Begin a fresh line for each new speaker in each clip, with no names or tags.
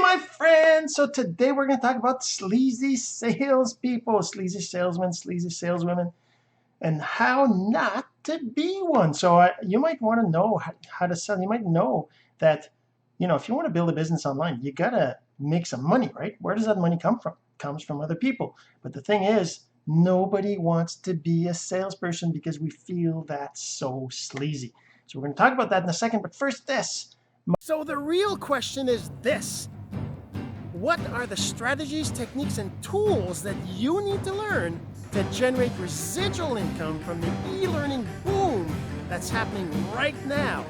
my friends. So today we're going to talk about sleazy salespeople, sleazy salesmen, sleazy saleswomen, and how not to be one. So you might want to know how to sell. You might know that, if you want to build a business online, you got to make some money, right? Where does that money come from? It comes from other people. But the thing is, nobody wants to be a salesperson because we feel that's so sleazy. So we're going to talk about that in a second. But first, this.
So the real question is this: what are the strategies, techniques, and tools that you need to learn to generate residual income from the e-learning boom that's happening right now?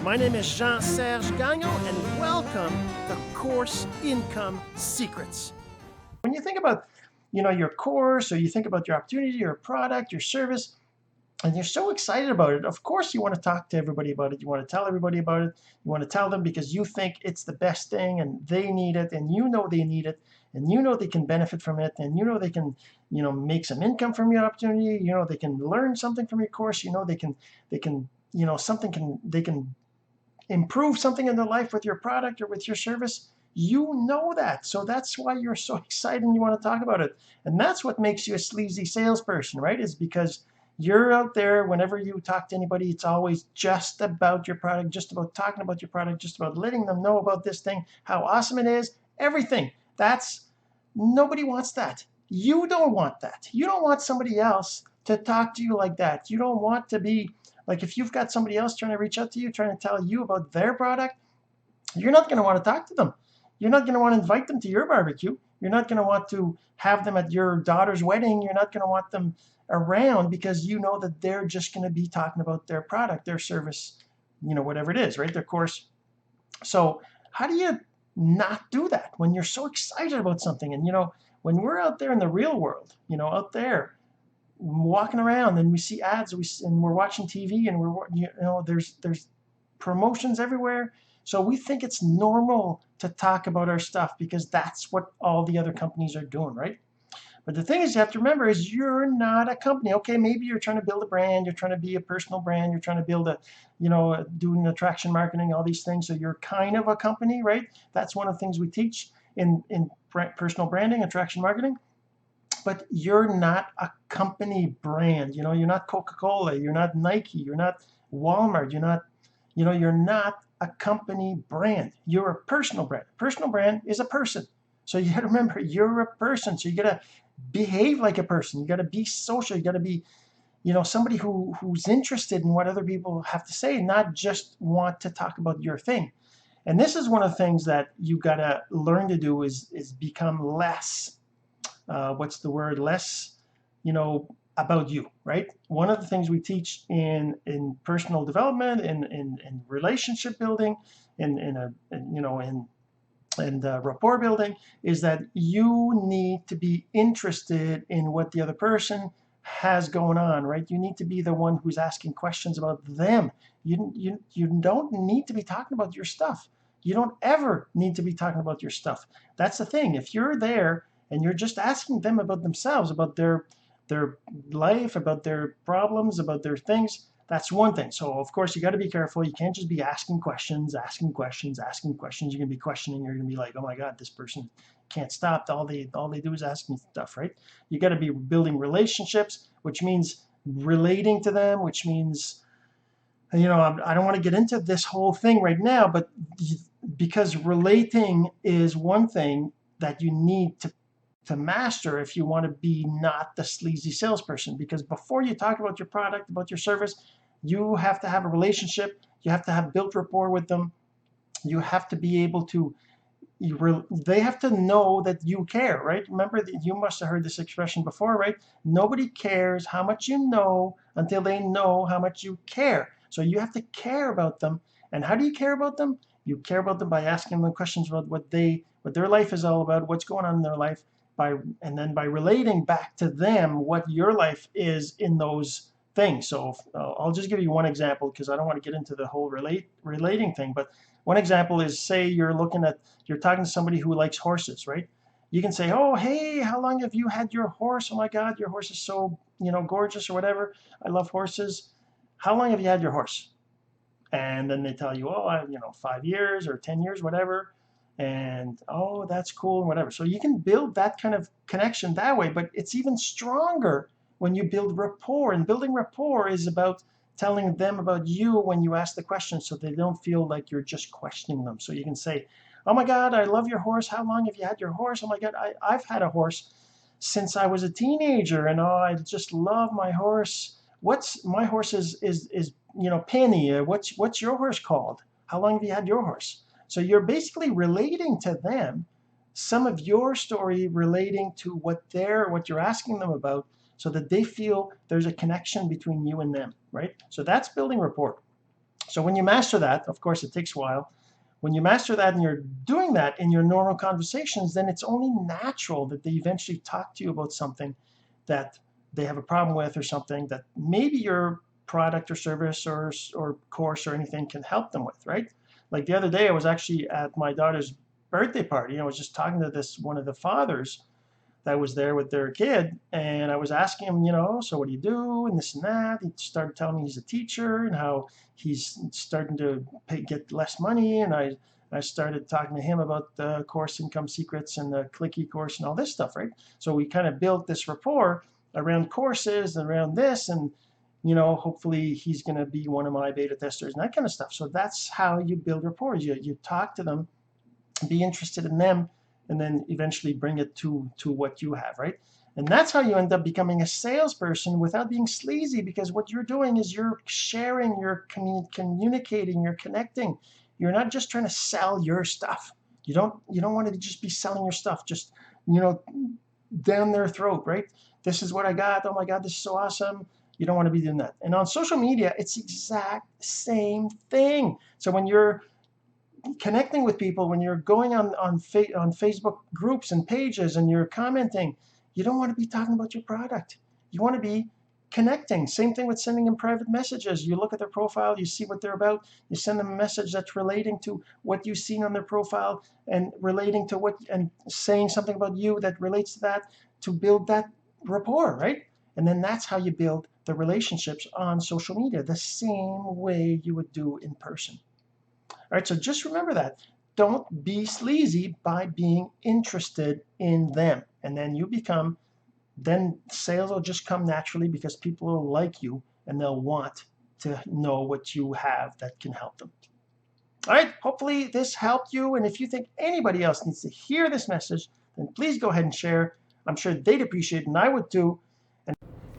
My name is Jean-Serge and welcome to Course Income Secrets.
When you think about, your course, or you think about your opportunity, your product, your service, and you're so excited about it, of course you want to talk to everybody about it. You want to tell everybody about it. You want to tell them because you think it's the best thing and they need it, and they need it, and they can benefit from it, and they can, make some income from your opportunity. They can learn something from your course. They can, they can improve something in their life with your product or with your service. That. So that's why you're so excited and you want to talk about it. And that's what makes you a sleazy salesperson, right? Is because you're out there, whenever you talk to anybody, it's always just about your product, just about talking about your product, just about letting them know about this thing, how awesome it is, everything. Nobody wants that. You don't want that. You don't want somebody else to talk to you like that. You don't want to be like, if you've got somebody else trying to reach out to you, trying to tell you about their product, you're not going to want to talk to them. You're not going to want to invite them to your barbecue. You're not going to want to have them at your daughter's wedding. You're not going to want them around because you know that they're just going to be talking about their product, their service, whatever it is, right? Their course. So how do you not do that when you're so excited about something? And, when we're out there in the real world, out there walking around and we see ads, and we're watching TV, and there's promotions everywhere. So we think it's normal to talk about our stuff because that's what all the other companies are doing, right? But the thing is, you have to remember is you're not a company. Okay, maybe you're trying to build a brand, you're trying to be a personal brand, you're trying to build doing attraction marketing, all these things. So you're kind of a company, right? That's one of the things we teach in personal branding, attraction marketing. But you're not a company brand. You're not Coca-Cola, you're not Nike, you're not Walmart, you're not a company brand. You're a personal brand. Personal brand is a person. So you got to remember, you're a person. So you got to behave like a person. You got to be social. You got to be, somebody who's interested in what other people have to say, not just want to talk about your thing. And this is one of the things that you got to learn to do is become less, what's the word? Less, about you, right? One of the things we teach in personal development, in relationship building, in rapport building, is that you need to be interested in what the other person has going on, right? You need to be the one who's asking questions about them. You don't need to be talking about your stuff. You don't ever need to be talking about your stuff. That's the thing. If you're there and you're just asking them about themselves, about their life, about their problems, about their things, that's one thing. So of course you got to be careful. You can't just be asking questions. You're going to be questioning. You're going to be like, oh my God, this person can't stop. All they do is ask me stuff, right? You got to be building relationships, which means relating to them, which means, I don't want to get into this whole thing right now, but because relating is one thing that you need to master if you want to be not the sleazy salesperson. Because before you talk about your product, about your service, you have to have a relationship. You have to have built rapport with them. You have to be able to, they have to know that you care, right? Remember that you must have heard this expression before, right? Nobody cares how much you know until they know how much you care. So you have to care about them. And how do you care about them? You care about them by asking them questions about what their life is all about, what's going on in their life, and then by relating back to them what your life is in those things. So I'll just give you one example because I don't want to get into the whole relating thing. But one example is, say you're talking to somebody who likes horses, right? You can say, oh, hey, how long have you had your horse? Oh my God, your horse is so, gorgeous, or whatever. I love horses. How long have you had your horse? And then they tell you, oh, 5 years or 10 years, whatever. and oh, that's cool and whatever. So you can build that kind of connection that way, but it's even stronger when you build rapport. And building rapport is about telling them about you when you ask the question, so they don't feel like you're just questioning them. So you can say, oh my God, I love your horse. How long have you had your horse? Oh my God, I've had a horse since I was a teenager, and oh, I just love my horse. What's my horse is Penny. What's your horse called? How long have you had your horse? So you're basically relating to them some of your story, relating to what you're asking them about, so that they feel there's a connection between you and them, right? So that's building rapport. So when you master that, of course, it takes a while. When you master that and you're doing that in your normal conversations, then it's only natural that they eventually talk to you about something that they have a problem with, or something that maybe your product or service or course or anything can help them with, right? Like the other day, I was actually at my daughter's birthday party. I was just talking to this one of the fathers that was there with their kid, and I was asking him, so what do you do, and this and that. He started telling me he's a teacher and how he's starting to get less money, and I started talking to him about the course Income Secrets and the Clicky course and all this stuff, right? So we kind of built this rapport around courses and around this, and hopefully he's going to be one of my beta testers and that kind of stuff. So that's how you build rapport. You talk to them, be interested in them, and then eventually bring it to what you have, right? And that's how you end up becoming a salesperson without being sleazy, because what you're doing is you're sharing, you're communicating, you're connecting. You're not just trying to sell your stuff. You don't want to just be selling your stuff just down their throat, right? This is what I got. Oh my God, this is so awesome. You don't want to be doing that. And on social media, it's the exact same thing. So when you're connecting with people, when you're going on Facebook groups and pages and you're commenting, you don't want to be talking about your product. You want to be connecting. Same thing with sending them private messages. You look at their profile, you see what they're about, you send them a message that's relating to what you've seen on their profile, and relating to and saying something about you that relates to that, to build that rapport, right? And then that's how you build the relationships on social media, the same way you would do in person. All right, so just remember that. Don't be sleazy by being interested in them. And then sales will just come naturally, because people will like you and they'll want to know what you have that can help them. All right, hopefully this helped you. And if you think anybody else needs to hear this message, then please go ahead and share. I'm sure they'd appreciate it, and I would too.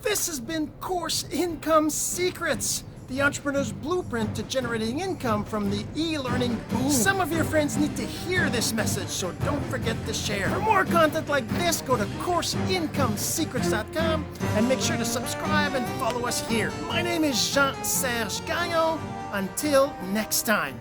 This has been Course Income Secrets, the entrepreneur's blueprint to generating income from the e-learning boom. Some of your friends need to hear this message, so don't forget to share. For more content like this, go to CourseIncomeSecrets.com and make sure to subscribe and follow us here. My name is Jean-Serge. Until next time.